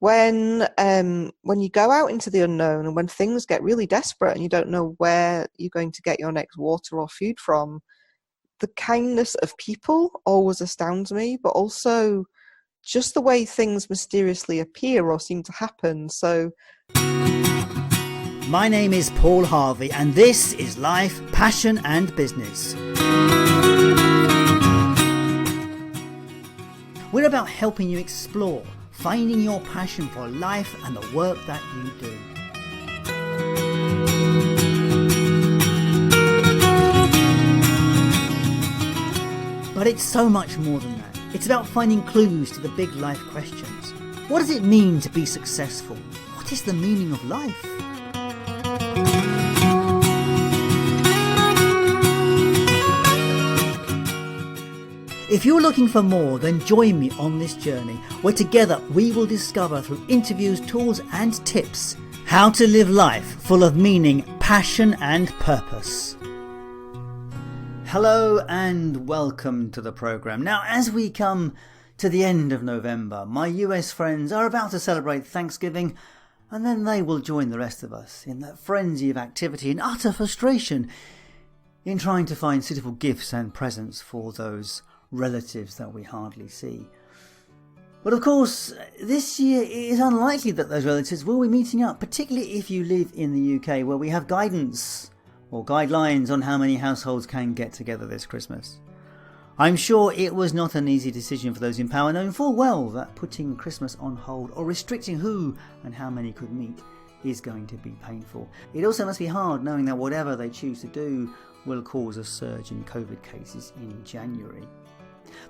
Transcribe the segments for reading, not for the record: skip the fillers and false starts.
when you go out into the unknown and when things get really desperate and you don't know where you're going to get your next water or food from, the kindness of people always astounds me, but also just the way things mysteriously appear or seem to happen. So my name is Paul Harvey and this is Life, Passion and Business. We're about helping you explore, finding your passion for life and the work that you do. But it's so much more than that. It's about finding clues to the big life questions. What does it mean to be successful? What is the meaning of life? If you're looking for more, then join me on this journey where together we will discover through interviews, tools and tips how to live life full of meaning, passion and purpose. Hello and welcome to the programme. Now, as we come to the end of November, my US friends are about to celebrate Thanksgiving, and then they will join the rest of us in that frenzy of activity and utter frustration in trying to find suitable gifts and presents for those relatives that we hardly see. But of course, this year it is unlikely that those relatives will be meeting up, particularly if you live in the UK, where we have guidance or guidelines on how many households can get together this Christmas. I'm sure it was not an easy decision for those in power, knowing full well that putting Christmas on hold or restricting who and how many could meet is going to be painful. It also must be hard knowing that whatever they choose to do will cause a surge in COVID cases in January.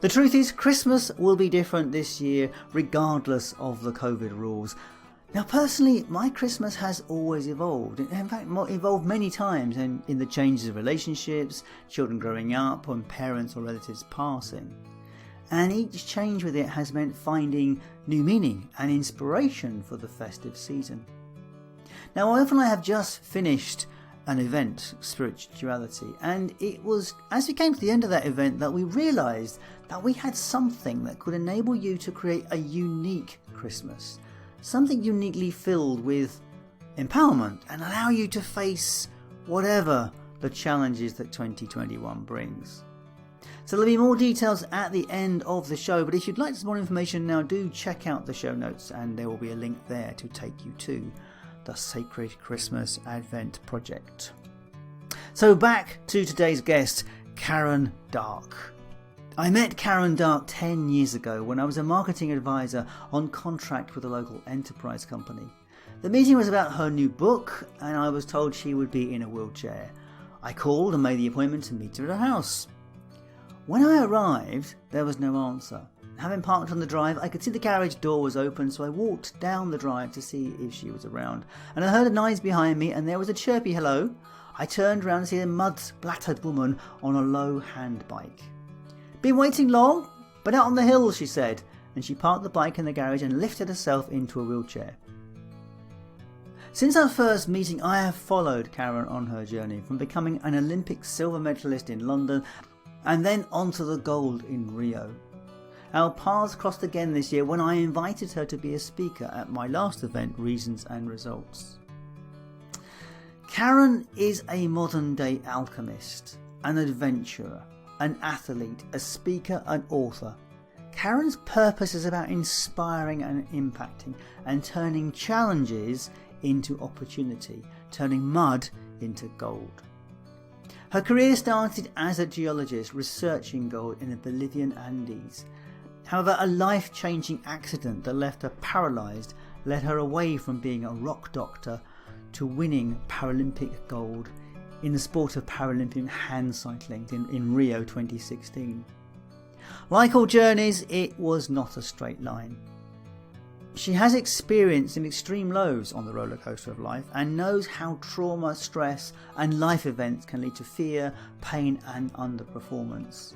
The truth is, Christmas will be different this year regardless of the COVID rules. Now, personally, my Christmas has always evolved. In fact, evolved many times in the changes of relationships, children growing up, and parents or relatives passing. And each change with it has meant finding new meaning and inspiration for the festive season. Now, I have just finished an event, Spirituality, and it was as we came to the end of that event that we realised that we had something that could enable you to create a unique Christmas. Something uniquely filled with empowerment and allow you to face whatever the challenges that 2021 brings. So there'll be more details at the end of the show, but if you'd like some more information now, do check out the show notes and there will be a link there to take you to the Sacred Christmas Advent Project. So back to today's guest, Karen Darke. I met Karen Darke 10 years ago when I was a marketing advisor on contract with a local enterprise company. The meeting was about her new book and I was told she would be in a wheelchair. I called and made the appointment to meet her at her house. When I arrived, there was no answer. Having parked on the drive, I could see the garage door was open, so I walked down the drive to see if she was around. And I heard a noise behind me and there was a chirpy hello. I turned around to see a mud-splattered woman on a low hand bike. "Been waiting long? But out on the hill," she said, and she parked the bike in the garage and lifted herself into a wheelchair. Since our first meeting, I have followed Karen on her journey from becoming an Olympic Silver Medalist in London and then onto the gold in Rio. Our paths crossed again this year when I invited her to be a speaker at my last event, Reasons and Results. Karen is a modern day alchemist, an adventurer, an athlete, a speaker, an author. Karen's purpose is about inspiring and impacting and turning challenges into opportunity, turning mud into gold. Her career started as a geologist researching gold in the Bolivian Andes. However, a life-changing accident that left her paralysed led her away from being a rock doctor to winning Paralympic gold in the sport of Paralympian hand cycling in Rio 2016. Like all journeys, it was not a straight line. She has experience in extreme lows on the roller coaster of life and knows how trauma, stress and life events can lead to fear, pain and underperformance.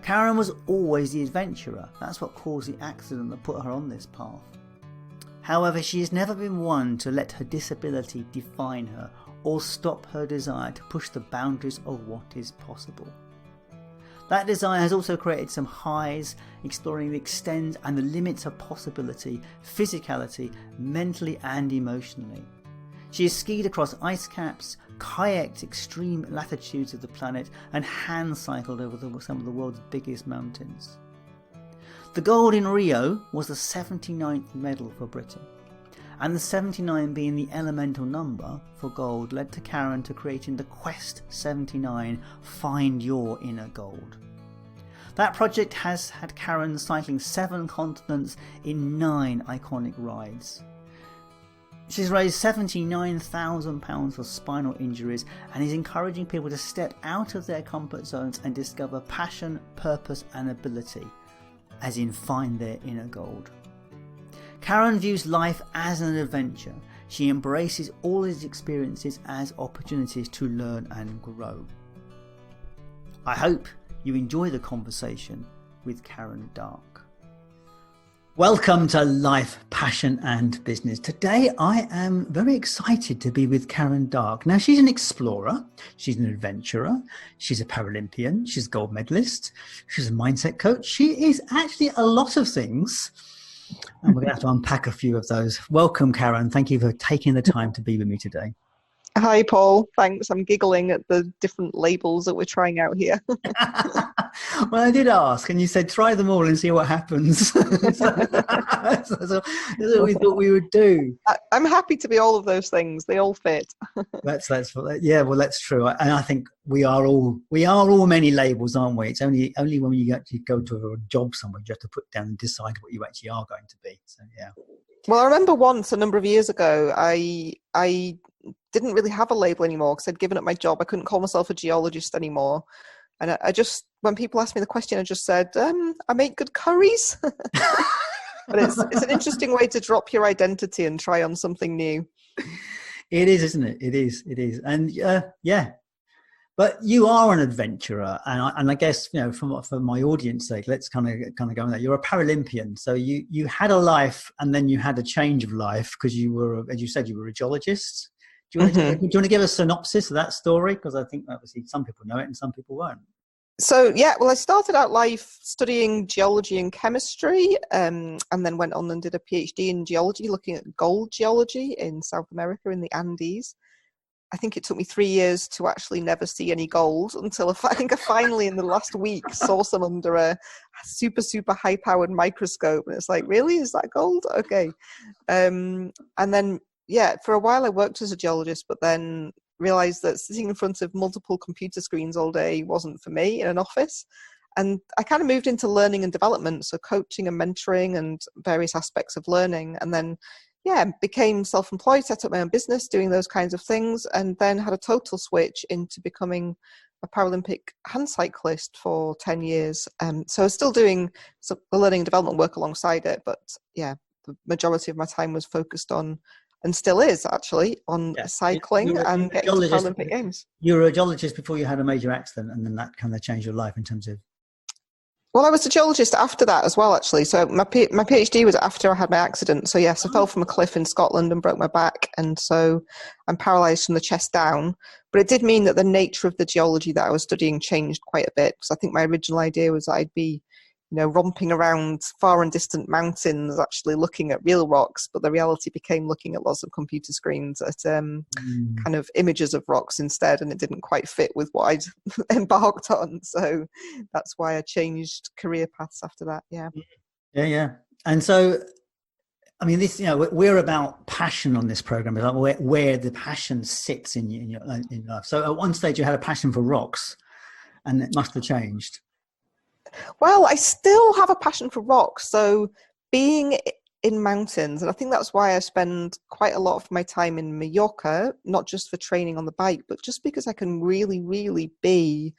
Karen was always the adventurer. That's what caused the accident that put her on this path. However, she has never been one to let her disability define her or stop her desire to push the boundaries of what is possible. That desire has also created some highs, exploring the extent and the limits of possibility, physicality, mentally and emotionally. She has skied across ice caps, kayaked extreme latitudes of the planet, and hand cycled over some of the world's biggest mountains. The gold in Rio was the 79th medal for Britain, and the 79 being the elemental number for gold led to Karen to creating the Quest 79 Find Your Inner Gold. That project has had Karen cycling 7 continents in 9 iconic rides. She's raised £79,000 for spinal injuries and is encouraging people to step out of their comfort zones and discover passion, purpose and ability, as in find their inner gold. Karen views life as an adventure. She embraces all these experiences as opportunities to learn and grow. I hope you enjoy the conversation with Karen Darke. Welcome to Life, Passion and Business. Today I am very excited to be with Karen Darke. Now she's an explorer, she's an adventurer, she's a Paralympian, she's a gold medalist, she's a mindset coach. She is actually a lot of things. And we're going to have to unpack a few of those. Welcome, Karen. Thank you for taking the time to be with me today. Hi, Paul. Thanks. I'm giggling at the different labels that we're trying out here. Well, I did ask, and you said try them all and see what happens. That's what we thought we would do. I'm happy to be all of those things. They all fit. Yeah. Well, that's true, and I think we are all many labels, aren't we? It's only when you actually go to a job somewhere you have to put down and decide what you actually are going to be. So yeah. Well, I remember once a number of years ago, I didn't really have a label anymore because I'd given up my job. I couldn't call myself a geologist anymore. And I just, when people asked me the question, I just said, I make good curries. But it's an interesting way to drop your identity and try on something new. It is, isn't it? It is. And yeah. But you are an adventurer, and I guess, you know, for my audience sake, let's kind of go on that. You're a Paralympian, so you had a life, and then you had a change of life because you were, as you said, you were a geologist. Do you want to give a synopsis of that story? Because I think obviously some people know it and some people won't. So yeah, well, I started out life studying geology and chemistry, and then went on and did a PhD in geology, looking at gold geology in South America in the Andes. I think it took me 3 years to actually never see any gold until I think I finally in the last week saw some under a super, super high powered microscope. And it's like, really? Is that gold? Okay. And then, yeah, for a while I worked as a geologist, but then realized that sitting in front of multiple computer screens all day wasn't for me in an office. And I kind of moved into learning and development, so coaching and mentoring and various aspects of learning. And then became self-employed, set up my own business doing those kinds of things, and then had a total switch into becoming a Paralympic hand cyclist for 10 years. So I was still doing the learning and development work alongside it, but yeah, the majority of my time was focused on, and still is actually, on cycling and getting to Paralympic Games. You were a geologist before you had a major accident, and then that kind of changed your life in terms of... Well, I was a geologist after that as well, actually. So my PhD was after I had my accident. So yes, I fell from a cliff in Scotland and broke my back. And so I'm paralysed from the chest down. But it did mean that the nature of the geology that I was studying changed quite a bit. Because I think my original idea was that I'd be, romping around far and distant mountains, actually looking at real rocks. But the reality became looking at lots of computer screens at kind of images of rocks instead. And it didn't quite fit with what I'd embarked on. So that's why I changed career paths after that. Yeah. Yeah. And so, I mean, this, we're about passion on this program, like where the passion sits in life. So at one stage you had a passion for rocks, and it must have changed. Well, I still have a passion for rocks. So being in mountains, and I think that's why I spend quite a lot of my time in Mallorca, not just for training on the bike, but just because I can really, really be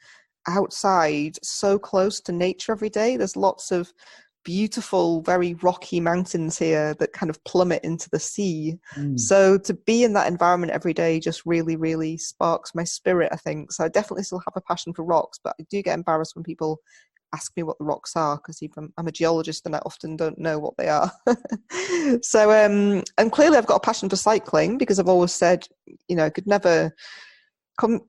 outside so close to nature every day. There's lots of beautiful, very rocky mountains here that kind of plummet into the sea. So to be in that environment every day just really, really sparks my spirit, I think. So I definitely still have a passion for rocks, but I do get embarrassed when people ask me what the rocks are, because I'm a geologist and I often don't know what they are. So, and clearly I've got a passion for cycling, because I've always said, I could never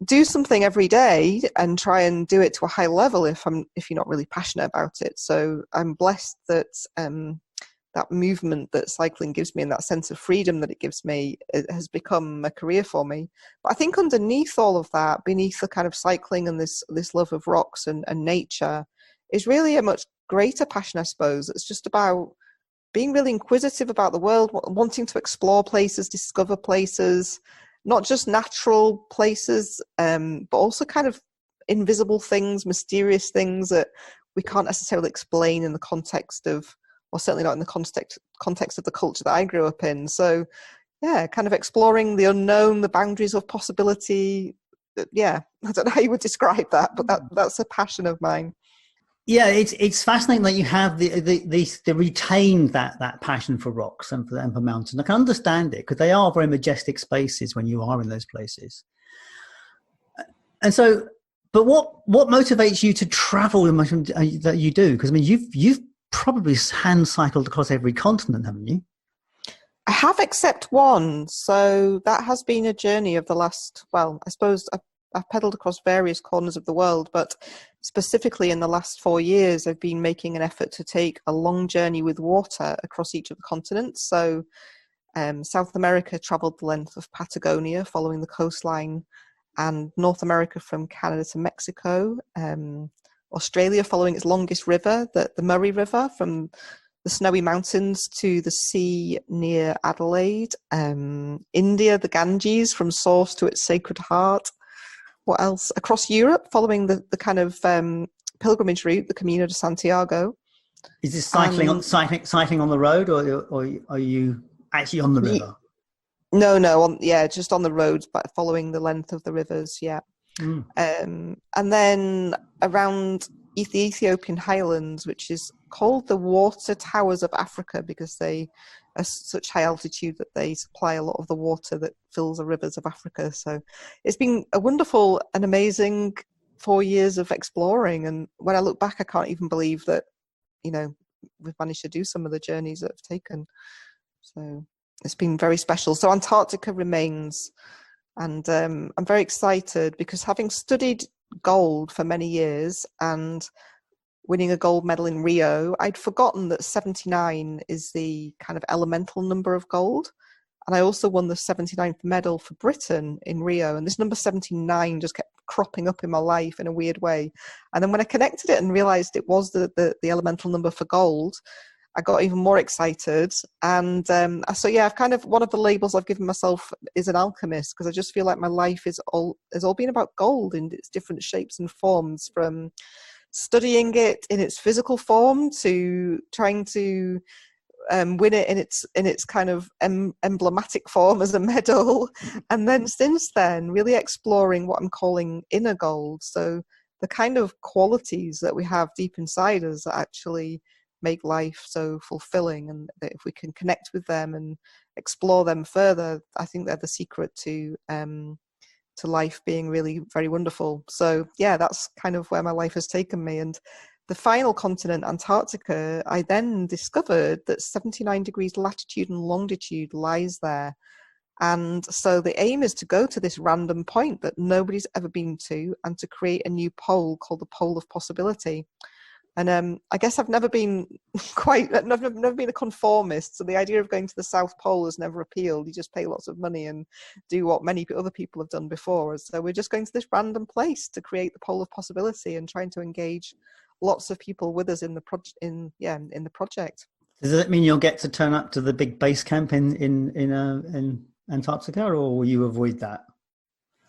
do something every day and try and do it to a high level if you're not really passionate about it. So I'm blessed that that movement that cycling gives me and that sense of freedom that it gives me, it has become a career for me. But I think underneath all of that, beneath the kind of cycling and this love of rocks and nature, is really a much greater passion, I suppose. It's just about being really inquisitive about the world, wanting to explore places, discover places, not just natural places, but also kind of invisible things, mysterious things that we can't necessarily explain in the context of, or certainly not in the context of the culture that I grew up in. So yeah, kind of exploring the unknown, the boundaries of possibility. Yeah, I don't know how you would describe that, but that's a passion of mine. Yeah, it's fascinating that you have the retained that passion for rocks and for mountains. I can understand it because they are very majestic spaces when you are in those places. And so, but what motivates you to travel as much that you do? Because I mean, you've probably hand cycled across every continent, haven't you? I have, except one. So that has been a journey of the last, well, I suppose I've pedaled across various corners of the world, but specifically in the last 4 years, I've been making an effort to take a long journey with water across each of the continents. So South America traveled the length of Patagonia, following the coastline, and North America from Canada to Mexico. Australia following its longest river, the Murray River, from the snowy mountains to the sea near Adelaide. India, the Ganges, from source to its Sacred Heart. What else? Across Europe, following the kind of pilgrimage route, the Camino de Santiago. Is this cycling on the road, or are you actually on the river? No, just on the roads, but following the length of the rivers, yeah. And then around the Ethiopian highlands, which is called the Water Towers of Africa because they are such high altitude that they supply a lot of the water that fills the rivers of Africa. So it's been a wonderful and amazing 4 years of exploring. And when I look back, I can't even believe that, we've managed to do some of the journeys that I've taken. So it's been very special. So Antarctica remains. And I'm very excited because, having studied gold for many years and winning a gold medal in Rio, I'd forgotten that 79 is the kind of elemental number of gold. And I also won the 79th medal for Britain in Rio. And this number 79 just kept cropping up in my life in a weird way. And then when I connected it and realized it was the elemental number for gold, I got even more excited. And so yeah, I've kind of, one of the labels I've given myself is an alchemist, because I just feel like my life has all been about gold in its different shapes and forms, from studying it in its physical form to trying to win it in its kind of emblematic form as a medal, and then since then really exploring what I'm calling inner gold. So the kind of qualities that we have deep inside us that actually make life so fulfilling, and that if we can connect with them and explore them further, I think they're the secret to life being really very wonderful. So yeah, that's kind of where my life has taken me. And the final continent, Antarctica, I then discovered that 79 degrees latitude and longitude lies there. And so the aim is to go to this random point that nobody's ever been to, and to create a new pole called the Pole of Possibility. And I guess I've never been I've never been a conformist. So the idea of going to the South Pole has never appealed. You just pay lots of money and do what many other people have done before. So we're just going to this random place to create the Pole of Possibility and trying to engage lots of people with us in the project. Does that mean you'll get to turn up to the big base camp in Antarctica, or will you avoid that?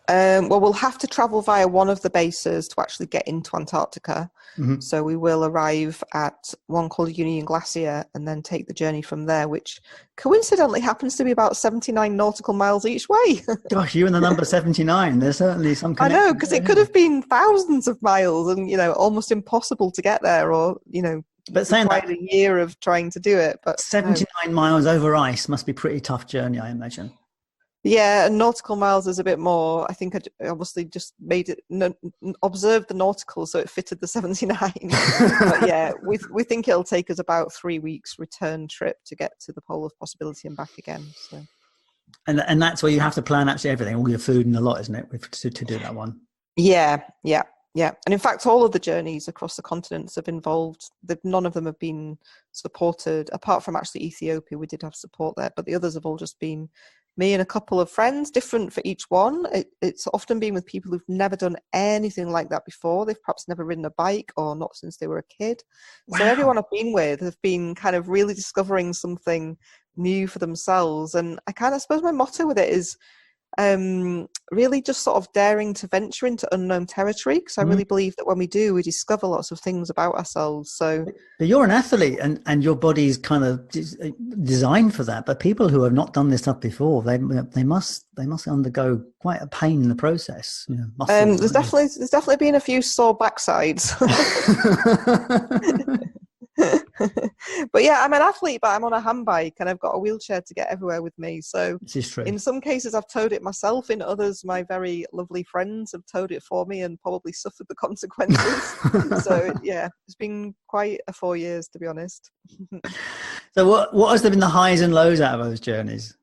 Well, we'll have to travel via one of the bases to actually get into Antarctica. Mm-hmm. So we will arrive at one called Union Glacier and then take the journey from there, which coincidentally happens to be about 79 nautical miles each way. Gosh, you and the number 79. There's certainly some connection. I know, because it could have been thousands of miles and, almost impossible to get there, or, but saying that, a year of trying to do it. But 79 miles over ice must be a pretty tough journey, I imagine. Yeah, and nautical miles is a bit more. I think I obviously just made it, observed the nautical, so it fitted the 79. But yeah, we think it'll take us about 3 weeks return trip to get to the Pole of Possibility and back again. So And that's where you have to plan actually everything, all your food and a lot, isn't it, to do that one? Yeah, yeah, yeah. And in fact, all of the journeys across the continents have involved, none of them have been supported, apart from actually Ethiopia. We did have support there, but the others have all just been me and a couple of friends, different for each one. It's often been with people who've never done anything like that before. They've perhaps never ridden a bike or not since they were a kid. So everyone Wow. I've been with have been kind of really discovering something new for themselves. And I suppose my motto with it is really just sort of daring to venture into unknown territory, because I really believe that when we do, we discover lots of things about ourselves. So But you're an athlete, and your body's kind of designed for that. But people who have not done this stuff before, they must undergo quite a pain in the process. You know, muscles. there's definitely been a few sore backsides. But yeah, I'm an athlete, but I'm on a handbike and I've got a wheelchair to get everywhere with me. So This is true. in some cases I've towed it myself, in others my very lovely friends have towed it for me and probably suffered the consequences. So yeah, it's been quite a 4 years, to be honest. So what has there been the highs and lows out of those journeys?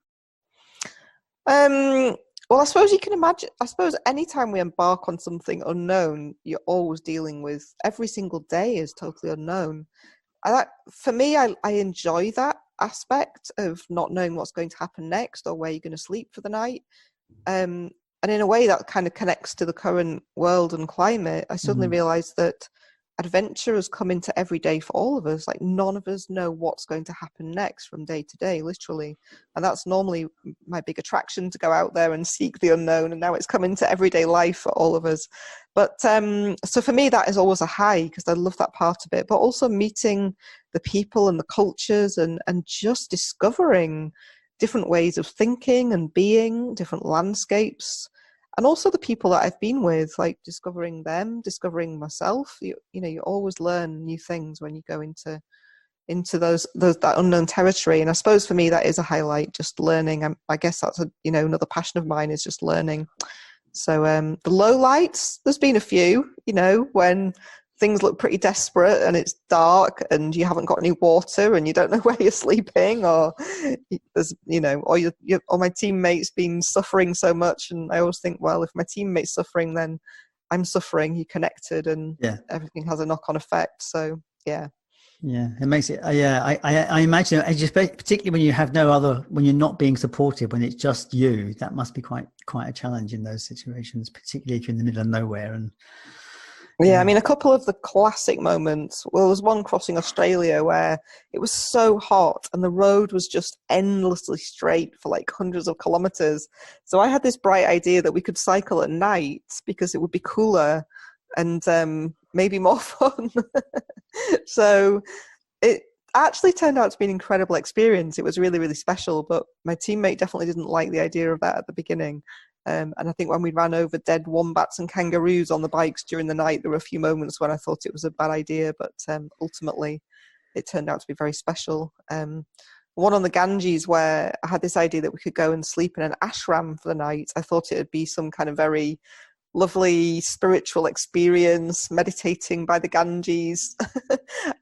Well, I suppose you can imagine, I suppose anytime we embark on something unknown, you're always dealing with, every single day is totally unknown. For me, I enjoy that aspect of not knowing what's going to happen next or where you're going to sleep for the night. And in a way that kind of connects to the current world and climate. I suddenly realized that adventure has come into every day for all of us. Like, none of us know what's going to happen next from day to day, literally. And that's normally my big attraction, to go out there and seek the unknown. And now it's come into everyday life for all of us. But so for me, that is always a high, because I love that part of it. But also meeting the people and the cultures, and just discovering different ways of thinking and being, different landscapes. And also the people that I've been with, like discovering them, discovering myself. You know, you always learn new things when you go into that unknown territory. And I suppose for me that is a highlight, just learning. I guess that's another passion of mine, is just learning. So the low lights, there's been a few, when things look pretty desperate and it's dark and you haven't got any water and you don't know where you're sleeping, or there's, or my teammate's been suffering so much. And I always think, well, if my teammate's suffering, then I'm suffering. You're connected, and everything has a knock-on effect. So, yeah. Yeah, it makes it. I imagine, particularly when you have no other, when you're not being supported, when it's just you, that must be quite a challenge in those situations, particularly if you're in the middle of nowhere. And yeah, I mean, a couple of the classic moments. Well, there was one crossing Australia where it was so hot and the road was just endlessly straight for like hundreds of kilometers. So I had this bright idea that we could cycle at night because it would be cooler and maybe more fun. So it actually turned out to be an incredible experience. It was really, really special, but my teammate definitely didn't like the idea of that at the beginning. And I think when we ran over dead wombats and kangaroos on the bikes during the night, there were a few moments when I thought it was a bad idea, but ultimately it turned out to be very special. One on the Ganges, where I had this idea that we could go and sleep in an ashram for the night. I thought it would be some kind of very lovely spiritual experience, meditating by the Ganges.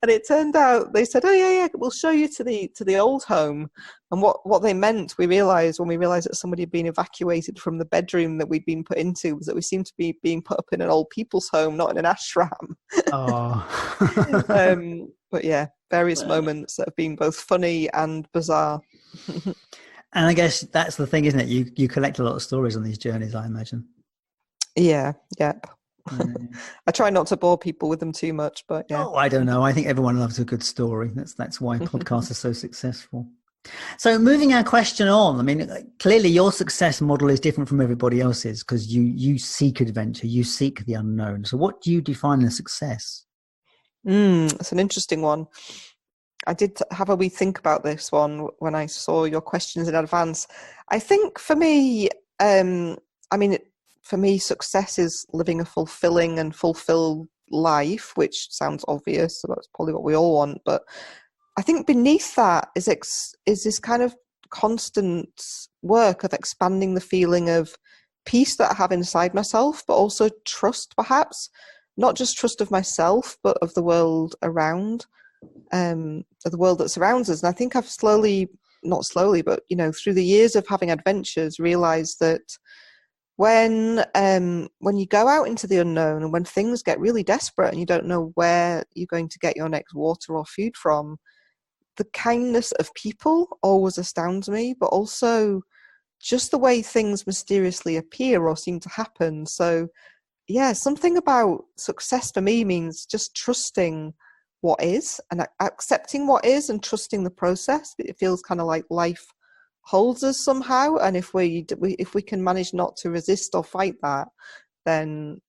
And it turned out they said, oh yeah, we'll show you to the old home. And what they meant, when we realized that somebody had been evacuated from the bedroom that we'd been put into, was that we seemed to be being put up in an old people's home, not in an ashram. But yeah, various moments that have been both funny and bizarre. And I guess that's the thing, isn't it? You collect a lot of stories on these journeys, I imagine. Yeah, yep. I try not to bore people with them too much, but yeah. Oh, I don't know. I think everyone loves a good story. That's why podcasts are so successful. So moving our question on, I mean, clearly your success model is different from everybody else's, because you seek adventure, you seek the unknown. So what do you define as success? It's an interesting one. I did have a wee think about this one when I saw your questions in advance. I think for me, for me, success is living a fulfilling and fulfilled life, which sounds obvious. So that's probably what we all want. But I think beneath that is this kind of constant work of expanding the feeling of peace that I have inside myself, but also trust, perhaps. Not just trust of myself, but of the world around, of the world that surrounds us. And I think I've slowly not slowly, but through the years of having adventures, realized that when you go out into the unknown and when things get really desperate and you don't know where you're going to get your next water or food from, the kindness of people always astounds me, but also just the way things mysteriously appear or seem to happen. So yeah, something about success for me means just trusting what is and accepting what is and trusting the process. It feels kind of like life holds us somehow, and if we can manage not to resist or fight that, then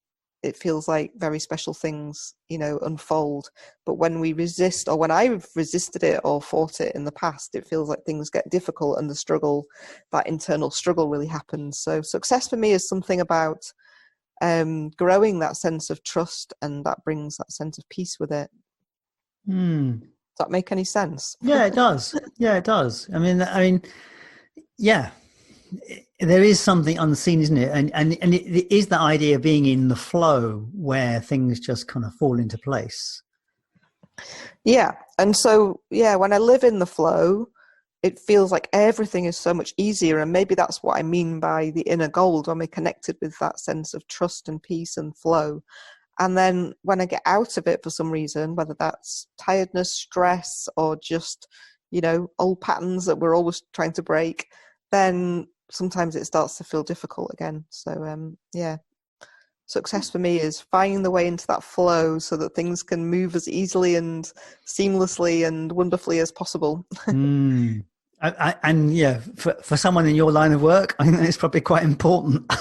it feels like very special things unfold. But when we resist, or when I've resisted it or fought it in the past, it feels like things get difficult and that internal struggle really happens. So success for me is something about growing that sense of trust, and that brings that sense of peace with it. Does that make any sense? Yeah, it does. Yeah, it does. I mean, yeah, there is something unseen, isn't it? And it is the idea of being in the flow where things just kind of fall into place. Yeah. And so, yeah, when I live in the flow, it feels like everything is so much easier. And maybe that's what I mean by the inner gold, when we're connected with that sense of trust and peace and flow. And then when I get out of it for some reason, whether that's tiredness, stress, or just, old patterns that we're always trying to break, then sometimes it starts to feel difficult again. So, yeah, success for me is finding the way into that flow so that things can move as easily and seamlessly and wonderfully as possible. And yeah, for someone in your line of work, I think it's probably quite important.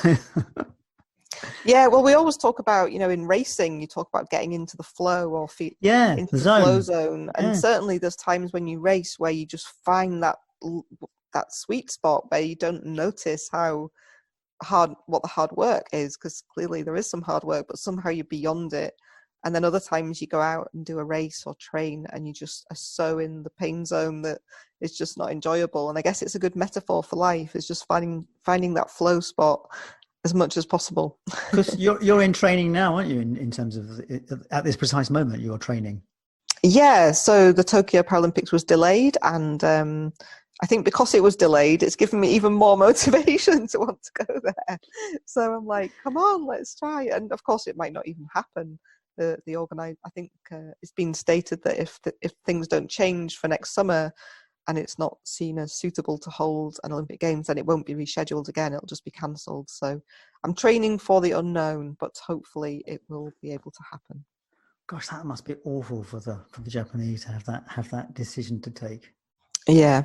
Yeah, well, we always talk about, in racing, you talk about getting into the flow or into the flow zone. And certainly there's times when you race where you just find that sweet spot where you don't notice what the hard work is, because clearly there is some hard work, but somehow you're beyond it. And then other times you go out and do a race or train and you just are so in the pain zone that it's just not enjoyable. And I guess it's a good metaphor for life, is just finding that flow spot as much as possible. Because you're in training now, aren't you, in terms of at this precise moment you're training? Yeah, so the Tokyo Paralympics was delayed, and I think because it was delayed, it's given me even more motivation to want to go there. So I'm like, come on, let's try. And of course it might not even happen. I think it's been stated that if things don't change for next summer and it's not seen as suitable to hold an Olympic Games, then it won't be rescheduled again. It'll just be cancelled. So I'm training for the unknown, but hopefully it will be able to happen. Gosh, that must be awful for the Japanese to have that decision to take. Yeah.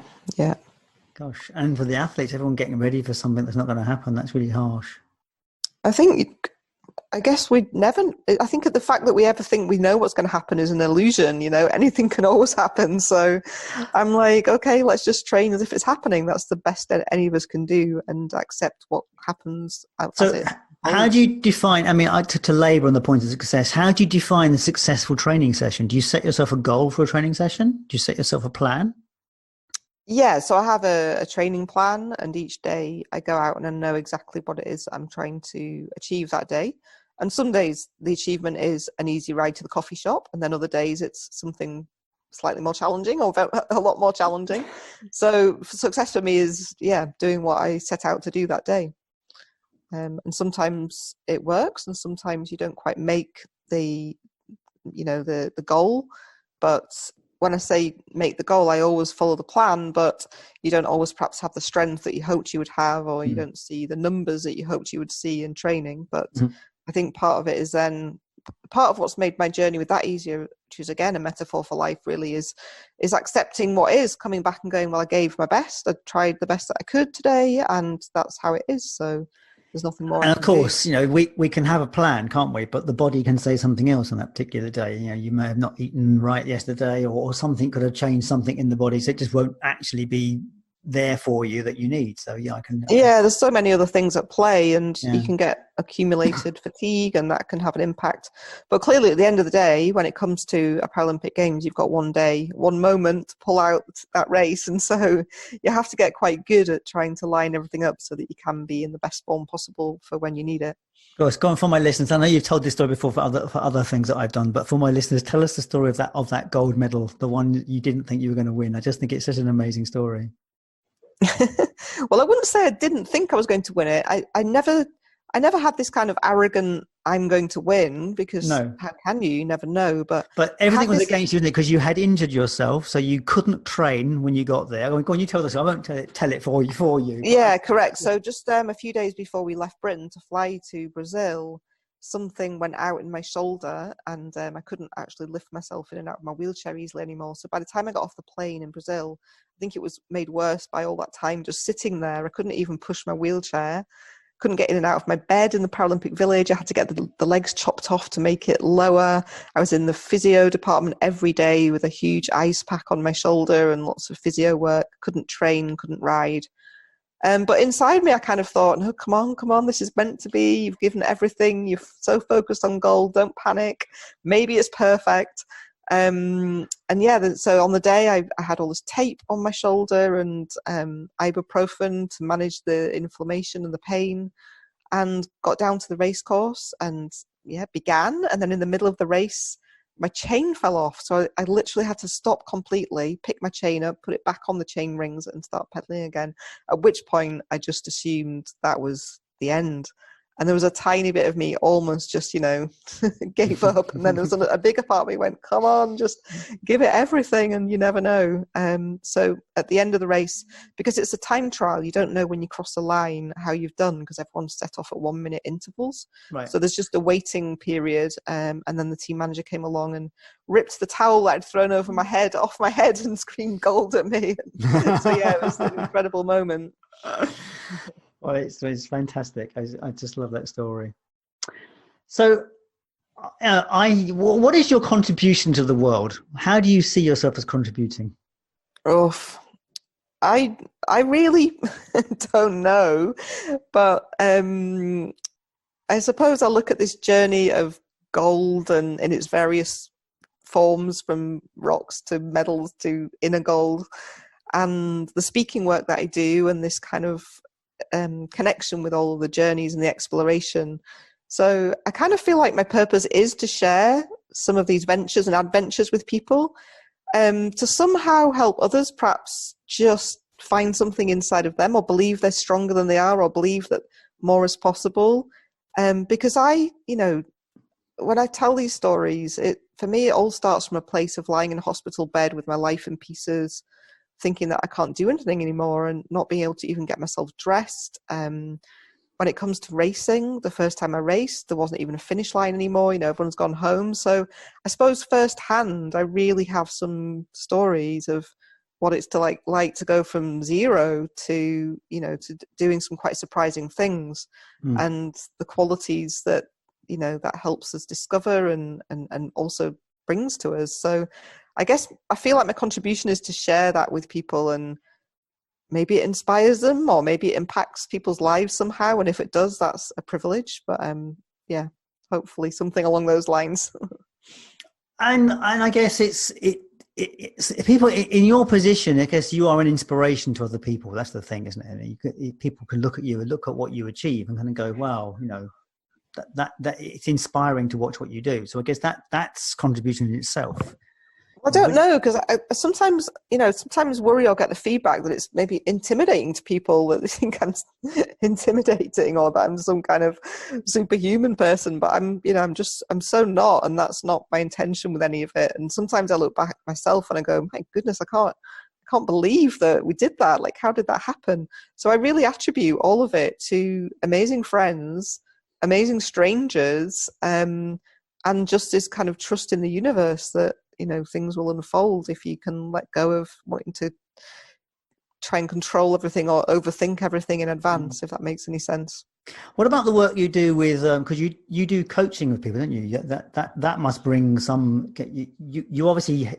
Gosh, and for the athletes, everyone getting ready for something that's not going to happen, that's really harsh. I guess I think the fact that we ever think we know what's going to happen is an illusion. Anything can always happen. So I'm like, okay, let's just train as if it's happening. That's the best that any of us can do, and accept what happens. How do you define, to labour on the point of success, how do you define the successful training session? Do you set yourself a goal for a training session? Do you set yourself a plan? Yeah, so I have a training plan, and each day I go out and I know exactly what it is I'm trying to achieve that day. And some days the achievement is an easy ride to the coffee shop, and then other days it's something slightly more challenging, or a lot more challenging. So success for me is, doing what I set out to do that day. And sometimes it works, and sometimes you don't quite make the goal. But when I say make the goal, I always follow the plan, but you don't always perhaps have the strength that you hoped you would have, or you don't see the numbers that you hoped you would see in training. But I think part of it is then, part of what's made my journey with that easier, which is again a metaphor for life really, is accepting what is, coming back and going, well, I gave my best, I tried the best that I could today, and that's how it is. So there's nothing more. And of course, we can have a plan, can't we? But the body can say something else on that particular day. You may have not eaten right yesterday, or something could have changed something in the body, so it just won't actually be there for you that you need. So there's so many other things at play, and you can get accumulated fatigue, and that can have an impact. But clearly at the end of the day, when it comes to a Paralympic Games, you've got one day, one moment to pull out that race, and so you have to get quite good at trying to line everything up so that you can be in the best form possible for when you need it. Go on, for my listeners, I know you've told this story before for other things that I've done, but for my listeners, tell us the story of that gold medal, the one you didn't think you were going to win. I just think it's such an amazing story. Well, I wouldn't say I didn't think I was going to win it. I never had this kind of arrogant I'm going to win, because No. how can you? You never know. But But I everything had was this. against you, isn't it? Because you had injured yourself, so you couldn't train when you got there. Go on, you tell the story. I won't tell it for you. Yeah, correct. So just a few days before we left Britain to fly to Brazil, something went out in my shoulder, and I couldn't actually lift myself in and out of my wheelchair easily anymore. So by the time I got off the plane in Brazil, I think it was made worse by all that time just sitting there. I couldn't even push my wheelchair, couldn't get in and out of my bed in the Paralympic Village. I had to get the legs chopped off to make it lower. I was in the physio department every day with a huge ice pack on my shoulder and lots of physio work. Couldn't train, couldn't ride. But inside me, I kind of thought, no, come on, this is meant to be. You've given everything. You're so focused on goal. Don't panic. Maybe it's perfect. And yeah, so on the day, I had all this tape on my shoulder and ibuprofen to manage the inflammation and the pain, and got down to the race course and began. And then in the middle of the race, my chain fell off. So I literally had to stop completely, pick my chain up, put it back on the chain rings and start pedaling again. At which point I just assumed that was the end. And there was a tiny bit of me almost just, gave up. And then there was a bigger part of me went, come on, just give it everything, and you never know. So at the end of the race, because it's a time trial, you don't know when you cross the line how you've done, because everyone's set off at 1 minute intervals. Right. So there's just a waiting period. And then the team manager came along and ripped the towel that I'd thrown over my head off my head and screamed gold at me. So yeah, it was an incredible moment. Well, it's fantastic. I just love that story. So, what is your contribution to the world? How do you see yourself as contributing? Oh, I really don't know, but I suppose I'll look at this journey of gold and in its various forms, from rocks to medals to inner gold, and the speaking work that I do, and this kind of connection with all of the journeys and the exploration. So I kind of feel like my purpose is to share some of these ventures and adventures with people, to somehow help others perhaps just find something inside of them, or believe they're stronger than they are, or believe that more is possible. Because when I tell these stories, for me, it all starts from a place of lying in a hospital bed with my life in pieces, thinking that I can't do anything anymore, and not being able to even get myself dressed. When it comes to racing, the first time I raced, there wasn't even a finish line anymore. Everyone's gone home. So I suppose firsthand, I really have some stories of what it's like to go from zero to, to doing some quite surprising things, and the qualities that, that helps us discover and also brings to us. So I guess I feel like my contribution is to share that with people, and maybe it inspires them, or maybe it impacts people's lives somehow. And if it does, that's a privilege. But hopefully something along those lines. And I guess it's people in your position. I guess you are an inspiration to other people. That's the thing, isn't it? People can look at you and look at what you achieve and kind of go, "Wow, that it's inspiring to watch what you do." So I guess that's contribution in itself. I don't know, because I sometimes worry I'll get the feedback that it's maybe intimidating to people, that they think I'm intimidating, or that I'm some kind of superhuman person. But I'm so not, and that's not my intention with any of it. And sometimes I look back at myself and I go, my goodness, I can't believe that we did that. Like, how did that happen? So I really attribute all of it to amazing friends, amazing strangers, and just this kind of trust in the universe that, things will unfold if you can let go of wanting to try and control everything or overthink everything in advance, if that makes any sense. What about the work you do with, because you do coaching with people, don't you? That must bring some, you obviously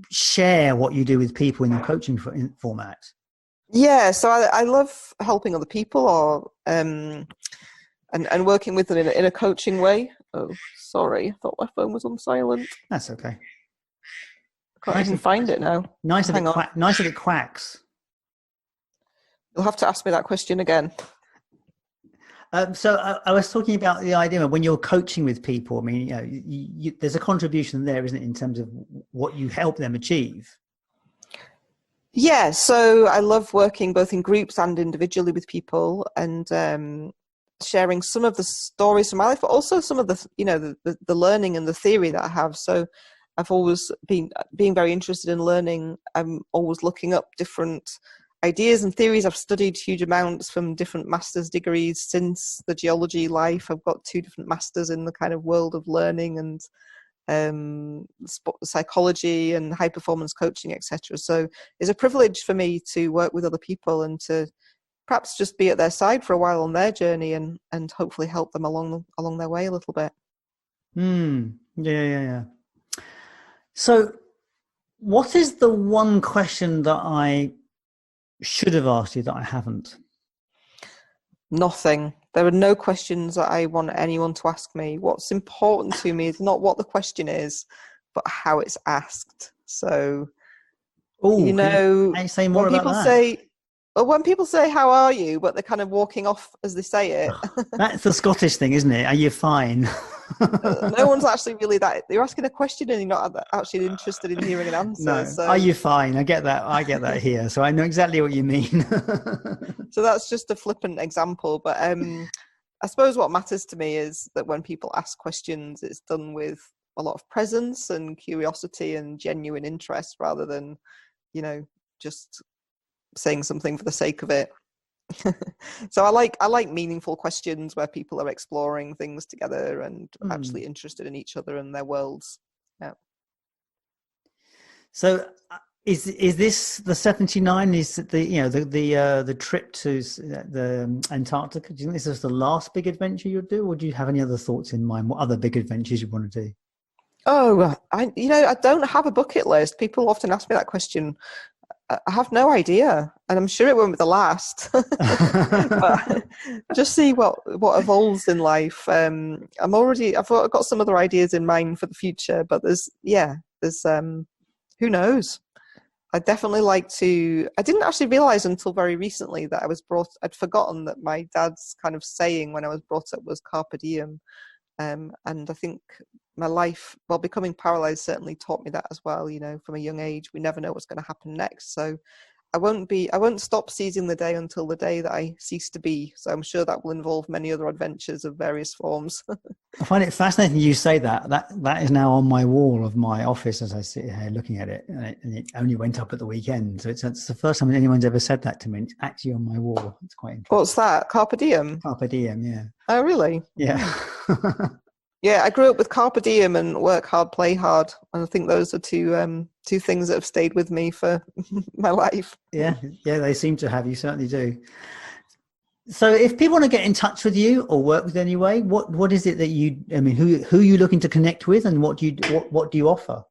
share what you do with people in the coaching format. Yeah, so I love helping other people, or and working with them in a coaching way. Oh, sorry, I thought my phone was on silent. That's okay. I can't even find it now. Nice that it quacks. You'll have to ask me that question again. So I was talking about the idea of when you're coaching with people. I mean, there's a contribution there, isn't it, in terms of what you help them achieve? Yeah, so I love working both in groups and individually with people, and sharing some of the stories from my life, but also some of the, the learning and the theory that I have. So I've always been being very interested in learning. I'm always looking up different ideas and theories. I've studied huge amounts from different master's degrees since the geology life. I've got 2 different masters in the kind of world of learning and psychology and high performance coaching, etc. So it's a privilege for me to work with other people and to perhaps just be at their side for a while on their journey and hopefully help them along their way a little bit. Yeah. So what is the one question that I should have asked you that I haven't? Nothing. There are no questions that I want anyone to ask me. What's important to me is not what the question is, but how it's asked. So, Oh, can you say more when about people that? say, well, when people say, "How are you?" but they're kind of walking off as they say it, That's the Scottish thing, isn't it? Are you fine? no one's actually really that. You're asking a question and you're not actually interested in hearing an answer. No. Are So, you fine? I get that. I get that here. So I know exactly what you mean. so that's just a flippant example. But I suppose what matters to me is that when people ask questions, it's done with a lot of presence and curiosity and genuine interest rather than, just saying something for the sake of it. So I like meaningful questions where people are exploring things together and actually interested in each other and their worlds. Yeah. So is this the 79? Is the trip to the Antarctica? Do you think this is the last big adventure you'll do, or do you have any other thoughts in mind? What other big adventures you want to do? Oh, I don't have a bucket list. People often ask me that question. I have no idea, and I'm sure it won't be the last. But just see what evolves in life. I've got some other ideas in mind for the future, but there's who knows. I'd definitely like to. I didn't actually realize until very recently that I'd forgotten that my dad's kind of saying when I was brought up was carpe diem. And I think my life, well, becoming paralyzed certainly taught me that as well. From a young age, we never know what's going to happen next. So I won't stop seizing the day until the day that I cease to be. So I'm sure that will involve many other adventures of various forms. I find it fascinating you say that. That is now on my wall of my office as I sit here looking at it, and it only went up at the weekend. So it's the first time anyone's ever said that to me. It's actually on my wall. It's quite interesting. What's that? Carpe diem? Carpe diem, yeah. Oh, really? Yeah. Yeah, I grew up with carpe diem and work hard, play hard, and I think those are two things that have stayed with me for my life. Yeah, they seem to have. You certainly do. So, if people want to get in touch with you or work with you anyway, what is it that who are you looking to connect with, and what do you offer?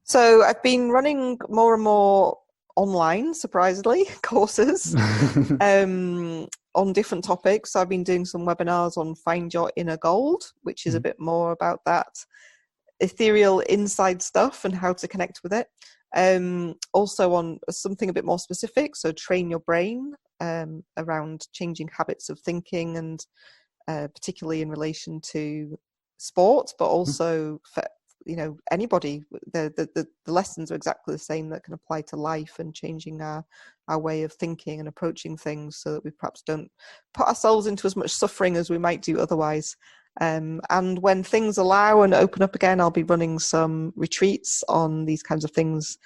So, I've been running more and more online, surprisingly, courses. On different topics. So I've been doing some webinars on Find Your Inner Gold, which is a bit more about that ethereal inside stuff and how to connect with it. Also on something a bit more specific, so Train Your Brain, around changing habits of thinking, and particularly in relation to sport, but also for anybody. The lessons are exactly the same that can apply to life, and changing our way of thinking and approaching things so that we perhaps don't put ourselves into as much suffering as we might do otherwise. And when things allow and open up again, I'll be running some retreats on these kinds of things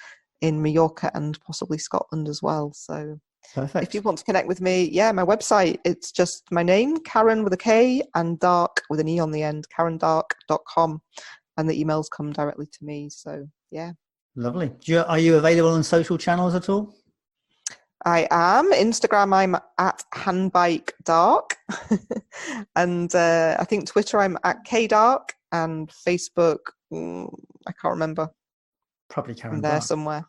in Mallorca and possibly Scotland as well. So perfect. If you want to connect with me, my website, it's just my name, Karen with a K and Darke with an E on the end, karendarke.com. And the emails come directly to me. So, yeah. Lovely. Are you available on social channels at all? I am. Instagram, I'm at handbikedark. And I think Twitter, I'm at kdark. And Facebook, I can't remember. Probably Karen there Darke. Somewhere.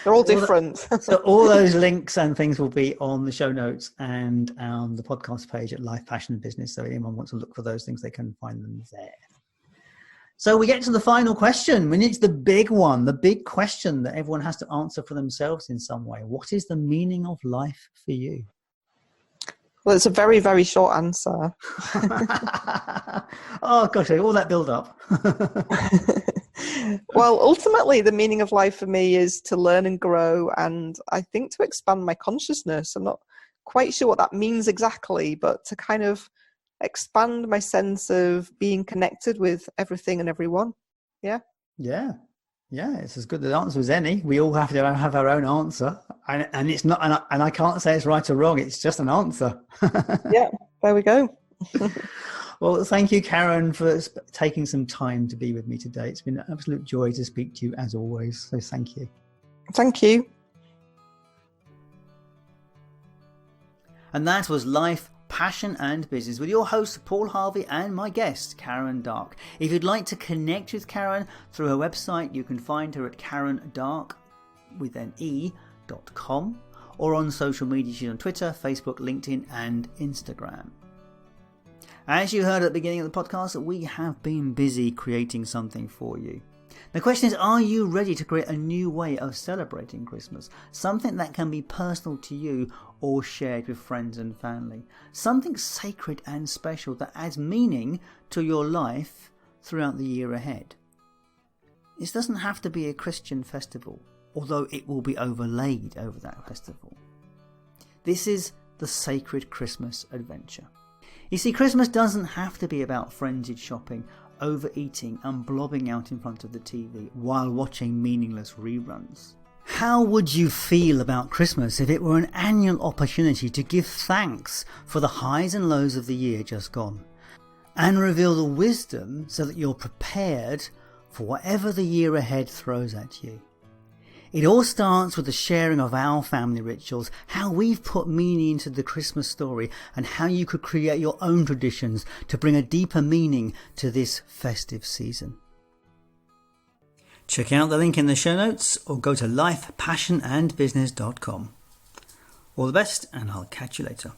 They're all different. So all those links and things will be on the show notes and on the podcast page at Life, Passion and Business. So if anyone wants to look for those things, they can find them there. So we get to the final question. We need the big one, the big question that everyone has to answer for themselves in some way. What is the meaning of life for you? Well, it's a very, very short answer. Oh, gosh, all that build up. Well, ultimately, the meaning of life for me is to learn and grow, and I think to expand my consciousness. I'm not quite sure what that means exactly, but to kind of expand my sense of being connected with everything and everyone. Yeah. Yeah. Yeah, it's as good an answer as any. We all have to have our own answer, and it's not, and I can't say it's right or wrong. It's just an answer. Yeah, there we go. Well, thank you, Karen, for taking some time to be with me today. It's been an absolute joy to speak to you as always. So thank you. Thank you. And that was Life, Passion and Business with your host, Paul Harvey, and my guest, Karen Darke. If you'd like to connect with Karen through her website, you can find her at karendarke with an e.com, or on social media. She's on Twitter, Facebook, LinkedIn and Instagram. As you heard at the beginning of the podcast, we have been busy creating something for you. The question is, are you ready to create a new way of celebrating Christmas? Something that can be personal to you or shared with friends and family. Something sacred and special that adds meaning to your life throughout the year ahead. This doesn't have to be a Christian festival, although it will be overlaid over that festival. This is the sacred Christmas adventure. You see, Christmas doesn't have to be about frenzied shopping, overeating and blobbing out in front of the TV while watching meaningless reruns. How would you feel about Christmas if it were an annual opportunity to give thanks for the highs and lows of the year just gone, and reveal the wisdom so that you're prepared for whatever the year ahead throws at you? It all starts with the sharing of our family rituals, how we've put meaning into the Christmas story, and how you could create your own traditions to bring a deeper meaning to this festive season. Check out the link in the show notes or go to lifepassionandbusiness.com. All the best, and I'll catch you later.